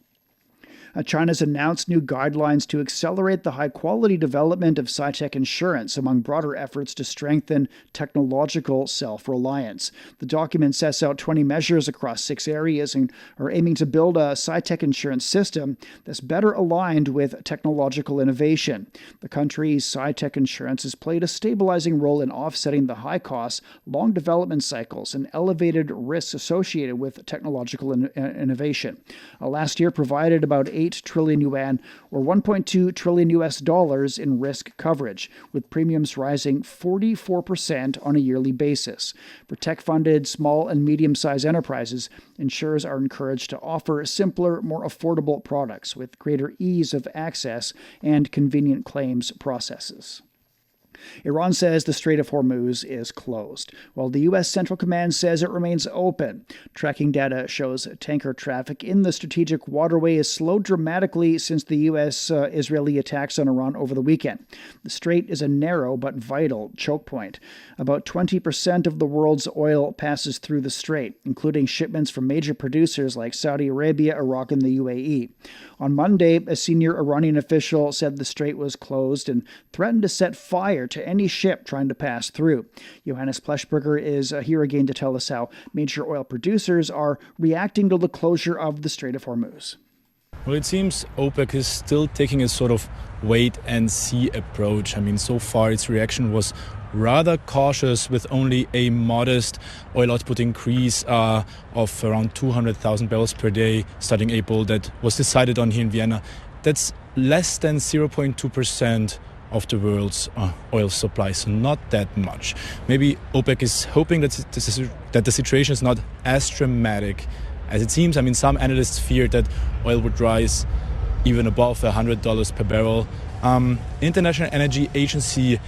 China's announced new guidelines to accelerate the high-quality development of sci-tech insurance among broader efforts to strengthen technological self-reliance. The document sets out 20 measures across 6 areas and are aiming to build a sci-tech insurance system that's better aligned with technological innovation. The country's sci-tech insurance has played a stabilizing role in offsetting the high costs, long development cycles, and elevated risks associated with technological innovation. Last year provided about 8 trillion yuan, or $1.2 trillion in risk coverage, with premiums rising 44% on a yearly basis. For tech-funded small and medium-sized enterprises, insurers are encouraged to offer simpler, more affordable products with greater ease of access and convenient claims processes. Iran says the Strait of Hormuz is closed, while the U.S. Central Command says it remains open. Tracking data shows tanker traffic in the strategic waterway has slowed dramatically since the U.S.-Israeli attacks on Iran over the weekend. The strait is a narrow but vital choke point. About 20% of the world's oil passes through the strait, including shipments from major producers like Saudi Arabia, Iraq, and the UAE. On Monday, a senior Iranian official said the strait was closed and threatened to set fire to any ship trying to pass through. Johannes Pleshberger is here again to tell us how major oil producers are reacting to the closure of the Strait of Hormuz. Well, it seems OPEC is still taking a sort of wait-and-see approach. I mean, so far its reaction was rather cautious, with only a modest oil output increase of around 200,000 barrels per day starting April that was decided on here in Vienna. That's less than 0.2% of the world's oil supply, so not that much. Maybe OPEC is hoping that the situation is not as dramatic as it seems. I mean, some analysts feared that oil would rise even above $100 per barrel. International Energy Agency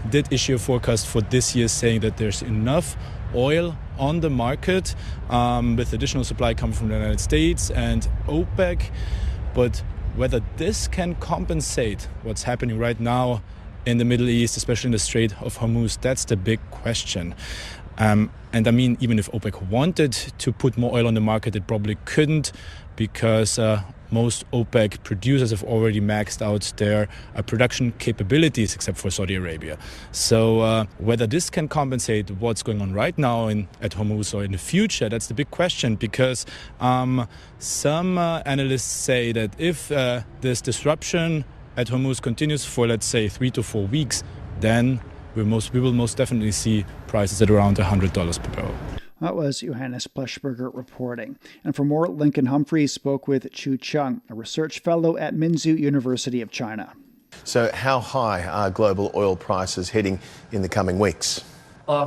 did issue a forecast for this year saying that there's enough oil on the market with additional supply coming from the United States and OPEC. But whether this can compensate what's happening right now in the Middle East, especially in the Strait of Hormuz, that's the big question. And I mean, even if OPEC wanted to put more oil on the market, it probably couldn't, because most OPEC producers have already maxed out their production capabilities, except for Saudi Arabia. So whether this can compensate what's going on right now at Hormuz or in the future, that's the big question, because some analysts say that if this disruption at Hormuz continues for, let's say, 3 to 4 weeks, then we will most definitely see prices at around $100 per barrel. That was Johannes Plushberger reporting. And for more, Lincoln Humphreys spoke with Chu Chung, a research fellow at Minzu University of China. So how high are global oil prices heading in the coming weeks?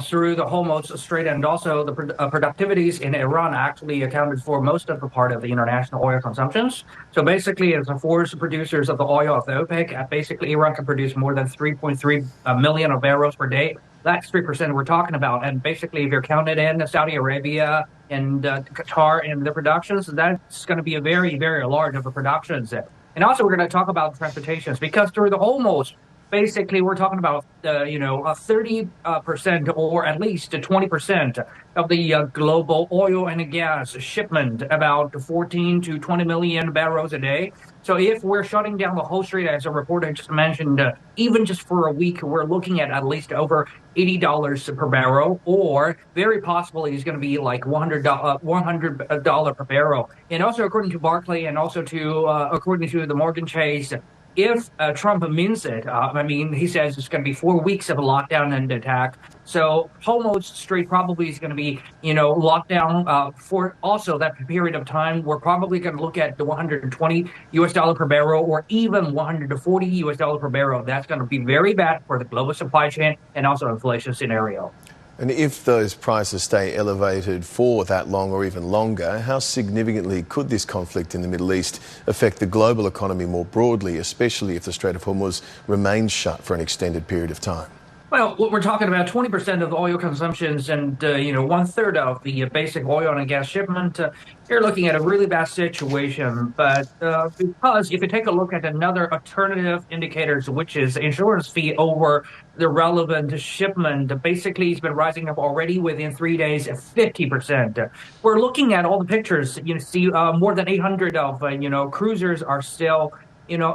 Through the Hormuz Strait, and also the productivities in Iran actually accounted for most of the part of the international oil consumptions. So basically, as the force producers of the oil of the OPEC, basically Iran can produce more than 3.3 million of barrels per day. That's 3% we're talking about. And basically, if you're counted in Saudi Arabia and Qatar and the productions, that's going to be a very, very large of the productions. And also, we're going to talk about transportations, because through the Hormuz, basically, we're talking about, 30% or at least 20% of the global oil and gas shipment, about 14 to 20 million barrels a day. So if we're shutting down the whole strait, as a reporter just mentioned, even just for a week, we're looking at least over $80 per barrel, or very possibly it's going to be like $100 per barrel. And also, according to Barclay, and also according to the Morgan Chase, if Trump means it, he says it's going to be 4 weeks of a lockdown and attack. So Hormuz Strait probably is going to be, locked down for also that period of time. We're probably going to look at the $120 per barrel, or even $140 per barrel. That's going to be very bad for the global supply chain and also inflation scenario. And if those prices stay elevated for that long or even longer, how significantly could this conflict in the Middle East affect the global economy more broadly, especially if the Strait of Hormuz remains shut for an extended period of time? Well, we're talking about 20% of the oil consumptions and, 1/3 of the basic oil and gas shipment. You're looking at a really bad situation. But because if you take a look at another alternative indicators, which is insurance fee over the relevant shipment, basically it's been rising up already within 3 days, 50%. We're looking at all the pictures. You see more than 800 of, cruisers are still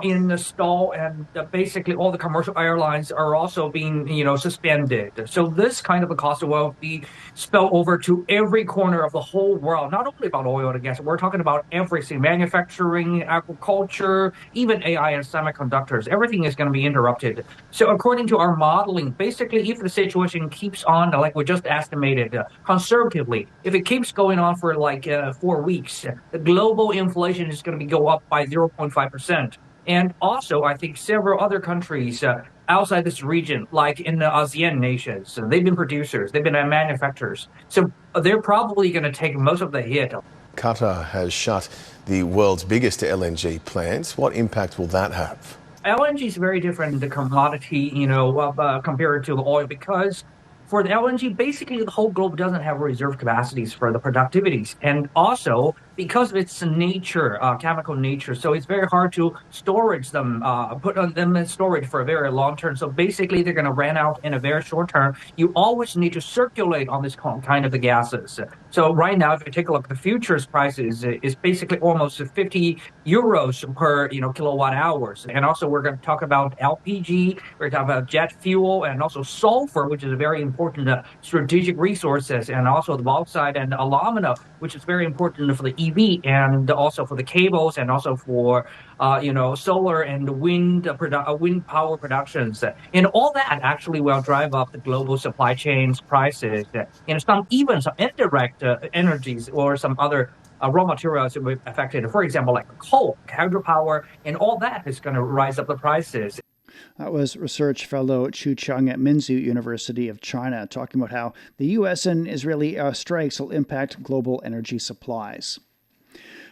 in the stall, and basically all the commercial airlines are also being, suspended. So this kind of a cost will be spilled over to every corner of the whole world, not only about oil and gas. We're talking about everything: manufacturing, agriculture, even AI and semiconductors. Everything is going to be interrupted. So according to our modeling, basically, if the situation keeps on, like we just estimated, conservatively, if it keeps going on for 4 weeks, the global inflation is going to go up by 0.5%. And also, I think several other countries outside this region, like in the ASEAN nations, they've been producers, they've been manufacturers. So they're probably going to take most of the hit. Qatar has shut the world's biggest LNG plant. What impact will that have? LNG is very different, the commodity, compared to the oil, because for the LNG, basically the whole globe doesn't have reserve capacities for the productivities. And also, because of its nature, chemical nature, so it's very hard to storage them, put them in storage for a very long term. So basically, they're going to run out in a very short term. You always need to circulate on this kind of the gases. So right now, if you take a look, the futures price is basically almost 50 euros per kilowatt hours. And also, we're going to talk about LPG, we're going to talk about jet fuel, and also sulfur, which is a very important strategic resources, and also the bauxite and alumina, which is very important for the EV and also for the cables, and also for solar and wind power productions. And all that actually will drive up the global supply chains prices. And some indirect energies or some other raw materials that will be affected. For example, like coal, hydropower, and all that is going to rise up the prices. That was research fellow Chu Cheng at Minzu University of China talking about how the U.S. and Israeli strikes will impact global energy supplies.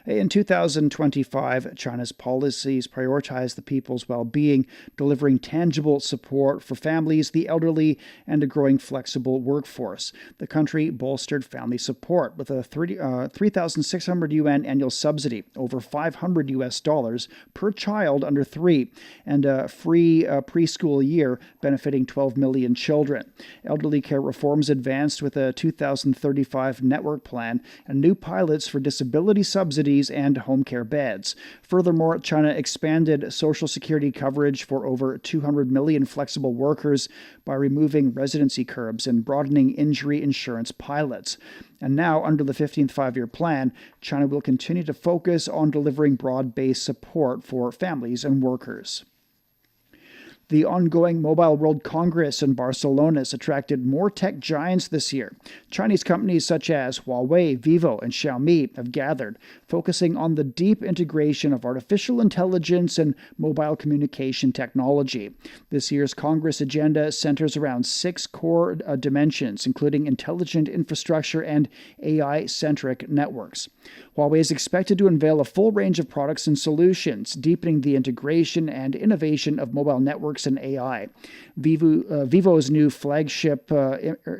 In 2025, China's policies prioritize the people's well-being, delivering tangible support for families, the elderly, and a growing flexible workforce. The country bolstered family support with a 3,600 yuan annual subsidy, over $500 per child under 3, and a free preschool year benefiting 12 million children. Elderly care reforms advanced with a 2035 network plan and new pilots for disability subsidies and home care beds. Furthermore, China expanded Social Security coverage for over 200 million flexible workers by removing residency curbs and broadening injury insurance pilots. And now, under the 15th five-year plan, China will continue to focus on delivering broad-based support for families and workers. The ongoing Mobile World Congress in Barcelona has attracted more tech giants this year. Chinese companies such as Huawei, Vivo, and Xiaomi have gathered, focusing on the deep integration of artificial intelligence and mobile communication technology. This year's Congress agenda centers around 6 core dimensions, including intelligent infrastructure and AI-centric networks. Huawei is expected to unveil a full range of products and solutions, deepening the integration and innovation of mobile networks and AI. Vivo's new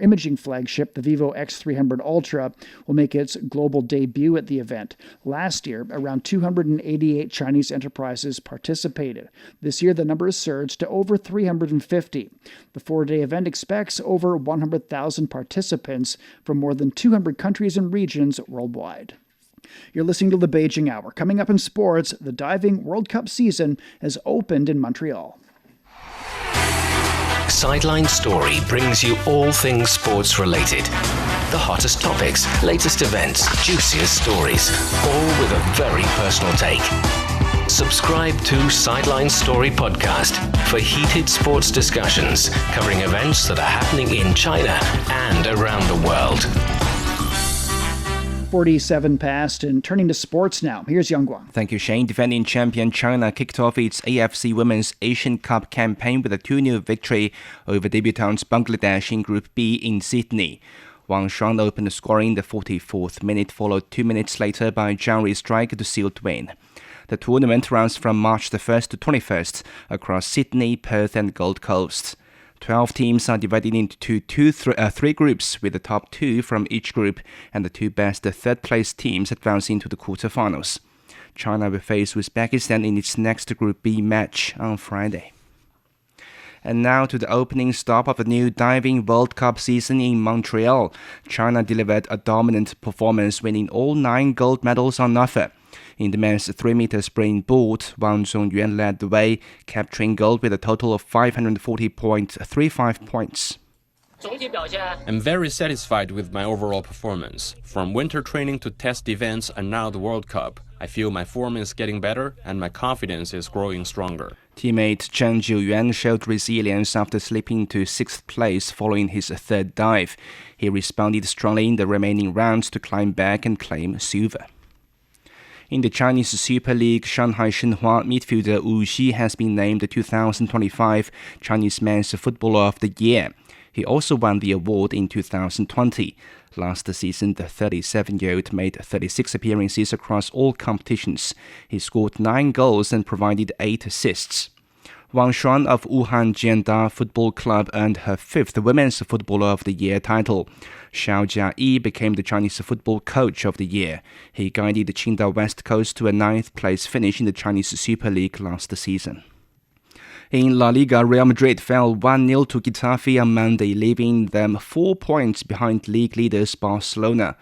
imaging flagship, the Vivo X300 Ultra, will make its global debut at the event. Last year, around 288 Chinese enterprises participated. This year, the number has surged to over 350. The 4-day event expects over 100,000 participants from more than 200 countries and regions worldwide. You're listening to the Beijing Hour. Coming up in sports, the diving World Cup season has opened in Montreal. Sideline Story brings you all things sports related. The hottest topics, latest events, juiciest stories, all with a very personal take. Subscribe to Sideline Story Podcast for heated sports discussions covering events that are happening in China and around the world. 47 past, and turning to sports now. Here's Yang Guang. Thank you, Shane. Defending champion China kicked off its AFC Women's Asian Cup campaign with a 2-0 victory over debutants Bangladesh in Group B in Sydney. Wang Shuang opened scoring in the 44th minute, followed 2 minutes later by Zhang Rui's strike to seal the win. The tournament runs from March the 1st to 21st across Sydney, Perth and Gold Coast. 12 teams are divided into three groups, with the top 2 from each group and the 2 best third-place teams advancing to the quarterfinals. China will face Uzbekistan in its next Group B match on Friday. And now to the opening stop of the new diving World Cup season in Montreal. China delivered a dominant performance, winning all 9 gold medals on offer. In the men's 3-meter springboard, Wang Zongyuan led the way, capturing gold with a total of 540.35 points. I'm very satisfied with my overall performance. From winter training to test events and now the World Cup, I feel my form is getting better and my confidence is growing stronger. Teammate Chen Jiuyuan showed resilience after slipping to 6th place following his 3rd dive. He responded strongly in the remaining rounds to climb back and claim silver. In the Chinese Super League, Shanghai Shenhua midfielder Wu Xi has been named the 2025 Chinese Men's Footballer of the Year. He also won the award in 2020. Last season, the 37-year-old made 36 appearances across all competitions. He scored 9 goals and provided 8 assists. Wang Shuan of Wuhan Jianda Football Club earned her 5th Women's Footballer of the Year title. Xiao Jiayi became the Chinese Football Coach of the Year. He guided the Qingdao West Coast to a 9th place finish in the Chinese Super League last season. In La Liga, Real Madrid fell 1-0 to Getafe on Monday, leaving them 4 points behind league leaders Barcelona.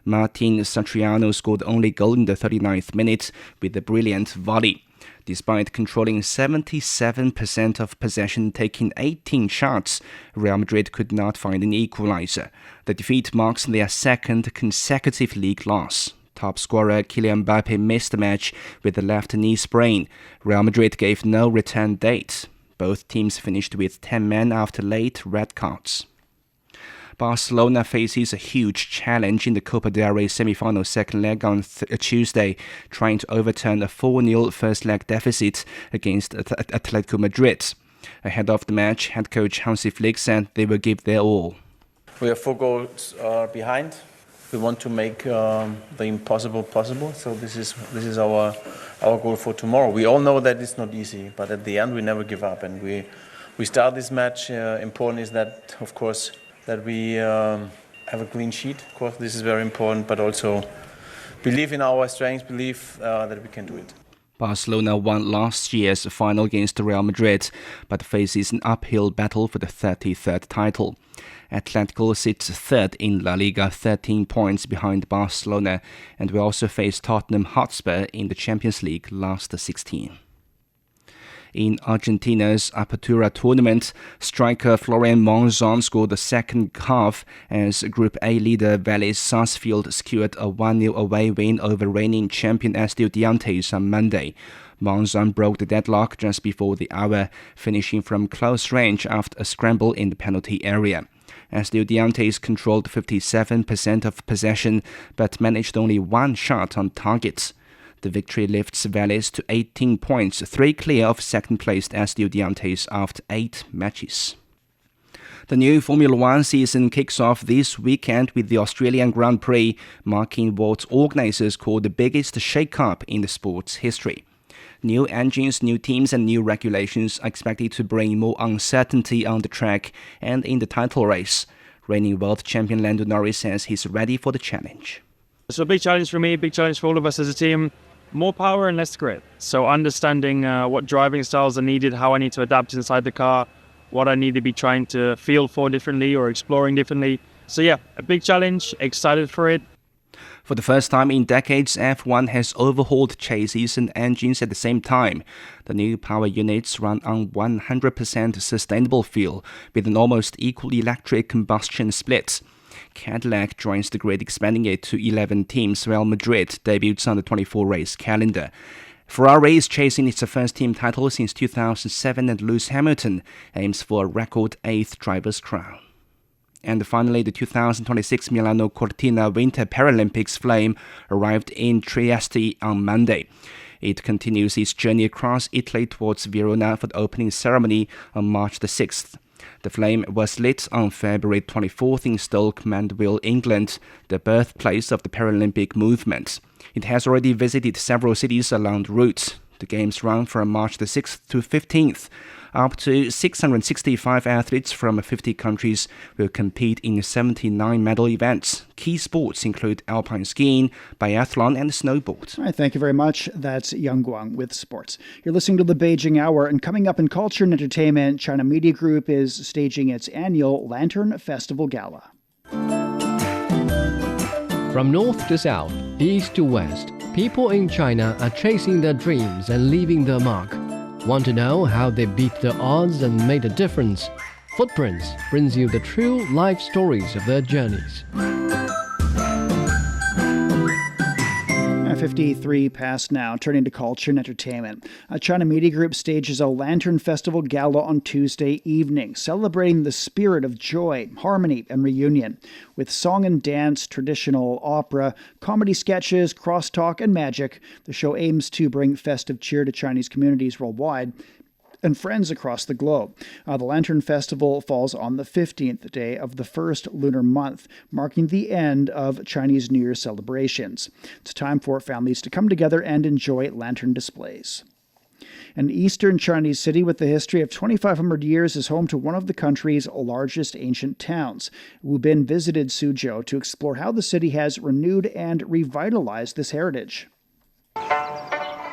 Martin Satriano scored the only goal in the 39th minute with a brilliant volley. Despite controlling 77% of possession, taking 18 shots, Real Madrid could not find an equalizer. The defeat marks their second consecutive league loss. Top scorer Kylian Mbappe missed the match with a left knee sprain. Real Madrid gave no return date. Both teams finished with 10 men after late red cards. Barcelona faces a huge challenge in the Copa del Rey semi-final second leg on Tuesday, trying to overturn a 4-0 first leg deficit against Atletico Madrid. Ahead of the match, head coach Hansi Flick said they will give their all. We are 4 goals behind. We want to make the impossible possible. So this is our goal for tomorrow. We all know that it's not easy, but at the end we never give up, and we start this match. Important is that, of course, that we have a clean sheet. Of course, this is very important, but also believe in our strengths, believe that we can do it. Barcelona won last year's final against Real Madrid, but faces an uphill battle for the 33rd title. Atletico sits third in La Liga, 13 points behind Barcelona, and will also face Tottenham Hotspur in the Champions League last 16. In Argentina's Apertura tournament, striker Florian Monzon scored the second half as Group A leader Vélez Sarsfield secured a 1-0 away win over reigning champion Estudiantes on Monday. Monzon broke the deadlock just before the hour, finishing from close range after a scramble in the penalty area. Estudiantes controlled 57% of possession but managed only 1 shot on target. The victory lifts Vélez to 18 points, 3 clear of second-placed Estudiantes after 8 matches. The new Formula One season kicks off this weekend with the Australian Grand Prix, marking what organisers call the biggest shake-up in the sport's history. New engines, new teams and new regulations are expected to bring more uncertainty on the track and in the title race. Reigning world champion Lando Norris says he's ready for the challenge. It's a big challenge for me, big challenge for all of us as a team. More power and less grit. So understanding what driving styles are needed, how I need to adapt inside the car, what I need to be trying to feel for differently or exploring differently. So yeah, a big challenge, excited for it. For the first time in decades, F1 has overhauled chassis and engines at the same time. The new power units run on 100% sustainable fuel with an almost equal electric combustion split. Cadillac joins the grid, expanding it to 11 teams, while Madrid debuts on the 24-race calendar. Ferrari is chasing its first team title since 2007, and Lewis Hamilton aims for a record 8th driver's crown. And finally, the 2026 Milano Cortina Winter Paralympics flame arrived in Trieste on Monday. It continues its journey across Italy towards Verona for the opening ceremony on March the 6th. The flame was lit on February 24th in Stoke Mandeville, England, the birthplace of the Paralympic movement. It has already visited several cities along the route. The games run from March the 6th to 15th. Up to 665 athletes from 50 countries will compete in 79 medal events. Key sports include alpine skiing, biathlon, and snowboard. All right, thank you very much. That's Yang Guang with sports. You're listening to the Beijing Hour, and coming up in culture and entertainment, China Media Group is staging its annual Lantern Festival Gala. From north to south, east to west, people in China are chasing their dreams and leaving their mark. Want to know how they beat the odds and made a difference? Footprints brings you the true life stories of their journeys. 53 past now, turning to culture and entertainment. China Media Group stages a Lantern Festival Gala on Tuesday evening, celebrating the spirit of joy, harmony, and reunion. With song and dance, traditional opera, comedy sketches, crosstalk, and magic, the show aims to bring festive cheer to Chinese communities worldwide and friends across the globe. The Lantern Festival falls on the 15th day of the first lunar month, marking the end of Chinese New Year celebrations. It's time for families to come together and enjoy lantern displays. An eastern Chinese city with a history of 2,500 years is home to one of the country's largest ancient towns. Wu Bin visited Suzhou to explore how the city has renewed and revitalized this heritage.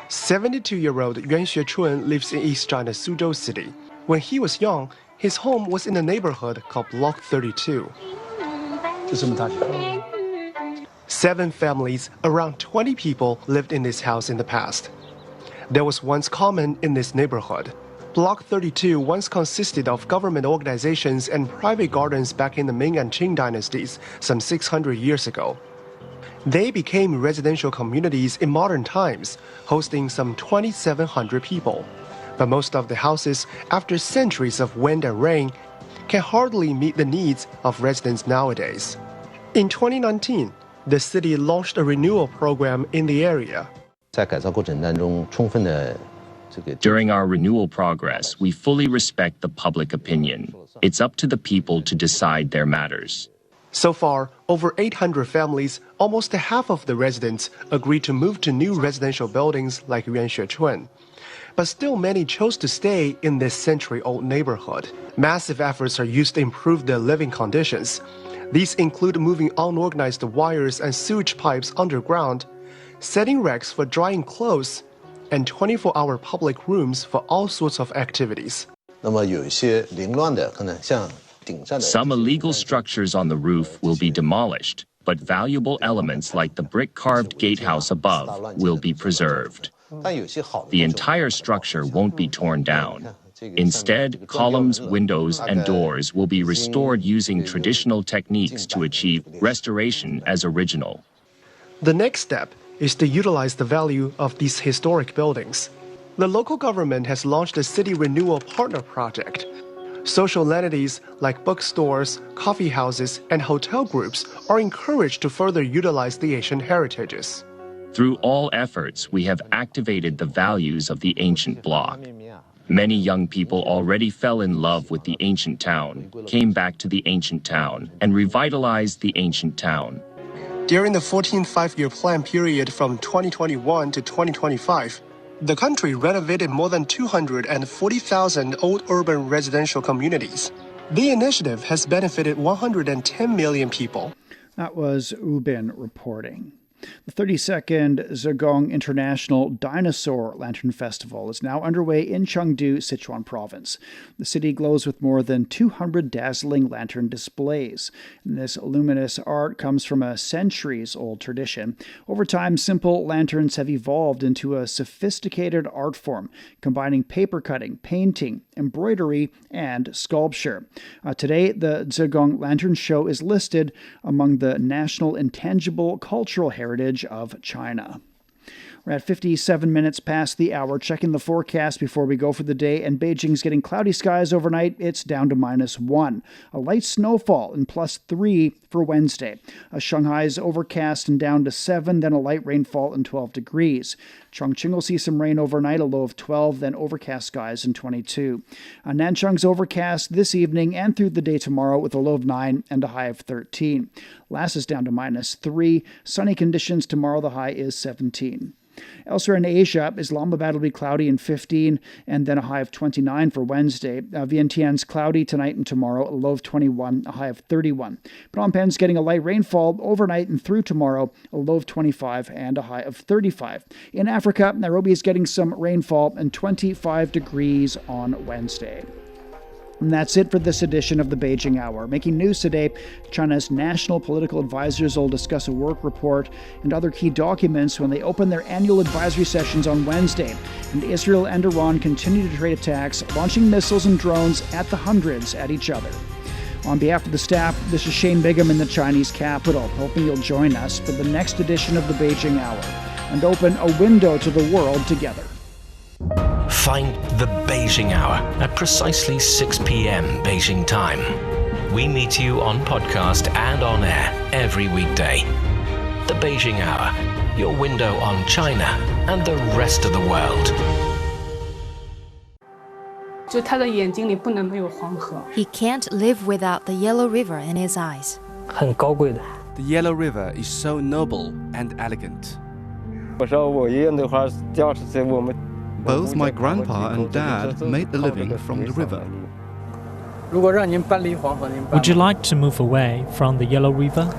72-year-old Yuan Xuechun lives in East China's Suzhou city. When he was young, his home was in a neighborhood called Block 32. 7 families, around 20 people, lived in this house in the past. There was once common in this neighborhood. Block 32 once consisted of government organizations and private gardens back in the Ming and Qing dynasties some 600 years ago. They became residential communities in modern times, hosting some 2,700 people. But most of the houses, after centuries of wind and rain, can hardly meet the needs of residents nowadays. In 2019, the city launched a renewal program in the area. During our renewal progress, we fully respect the public opinion. It's up to the people to decide their matters. So far, over 800 families, almost half of the residents, agreed to move to new residential buildings like Yuanshuechun. But still many chose to stay in this century-old neighborhood. Massive efforts are used to improve their living conditions. These include moving unorganized wires and sewage pipes underground, setting racks for drying clothes, and 24-hour public rooms for all sorts of activities. Some illegal structures on the roof will be demolished, but valuable elements like the brick-carved gatehouse above will be preserved. The entire structure won't be torn down. Instead, columns, windows, and doors will be restored using traditional techniques to achieve restoration as original. The next step is to utilize the value of these historic buildings. The local government has launched a City Renewal Partner Project. Social entities like bookstores, coffee houses, and hotel groups are encouraged to further utilize the ancient heritages. Through all efforts, we have activated the values of the ancient block. Many young people already fell in love with the ancient town, came back to the ancient town, and revitalized the ancient town. During the 14th five-year plan period from 2021 to 2025, the country renovated more than 240,000 old urban residential communities. The initiative has benefited 110 million people. That was Ubin reporting. The 32nd Zhejiang International Dinosaur Lantern Festival is now underway in Chengdu, Sichuan Province. The city glows with more than 200 dazzling lantern displays. And this luminous art comes from a centuries-old tradition. Over time, simple lanterns have evolved into a sophisticated art form, combining paper cutting, painting, embroidery, and sculpture. Today, the Zhejiang Lantern Show is listed among the National Intangible Cultural Heritage of China. We're at 57 minutes past the hour, checking the forecast before we go for the day, and Beijing's getting cloudy skies overnight. It's down to -1. A light snowfall and +3 for Wednesday. Shanghai's overcast and down to 7, then a light rainfall and 12 degrees. Chongqing will see some rain overnight, a low of 12, then overcast skies and 22. Nanchang's overcast this evening and through the day tomorrow with a low of 9 and a high of 13. Lhasa is down to -3. Sunny conditions tomorrow, the high is 17. Elsewhere in Asia, Islamabad will be cloudy and 15, and then a high of 29 for Wednesday. Vientiane's cloudy tonight and tomorrow, a low of 21, a high of 31. Phnom Penh's getting a light rainfall overnight and through tomorrow, a low of 25 and a high of 35. In Africa, Nairobi is getting some rainfall and 25 degrees on Wednesday. And that's it for this edition of the Beijing Hour. Making news today, China's national political advisors will discuss a work report and other key documents when they open their annual advisory sessions on Wednesday. And Israel and Iran continue to trade attacks, launching missiles and drones at the hundreds at each other. On behalf of the staff, this is Shane Bigham in the Chinese capital, hoping you'll join us for the next edition of the Beijing Hour and open a window to the world together. Find the Beijing Hour at precisely 6 p.m. Beijing time. We meet you on podcast and on air every weekday. The Beijing Hour, your window on China and the rest of the world. He can't live without the Yellow River in his eyes. The Yellow River is so noble and elegant. Both my grandpa and dad made a living from the river. Would you like to move away from the Yellow River?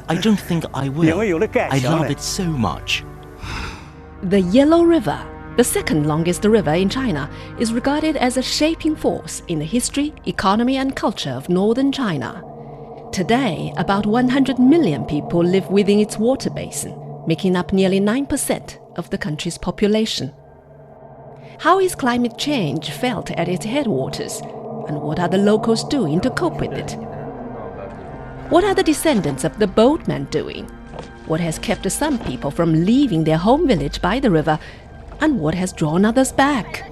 I don't think I will. I love it so much. The Yellow River, the second longest river in China, is regarded as a shaping force in the history, economy, and culture of northern China. Today, about 100 million people live within its water basin, making up nearly 9% of the country's population. How is climate change felt at its headwaters, and what are the locals doing to cope with it? What are the descendants of the boatmen doing? What has kept some people from leaving their home village by the river, and what has drawn others back?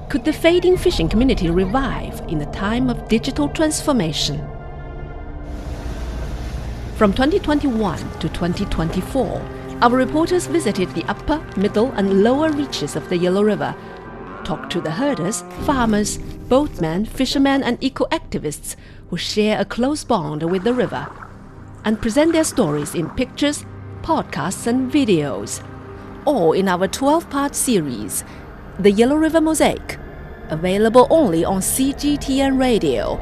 Could the fading fishing community revive in a time of digital transformation? From 2021 to 2024, our reporters visited the upper, middle and lower reaches of the Yellow River, talked to the herders, farmers, boatmen, fishermen and eco-activists who share a close bond with the river, and present their stories in pictures, podcasts and videos, all in our 12-part series, The Yellow River Mosaic, available only on CGTN Radio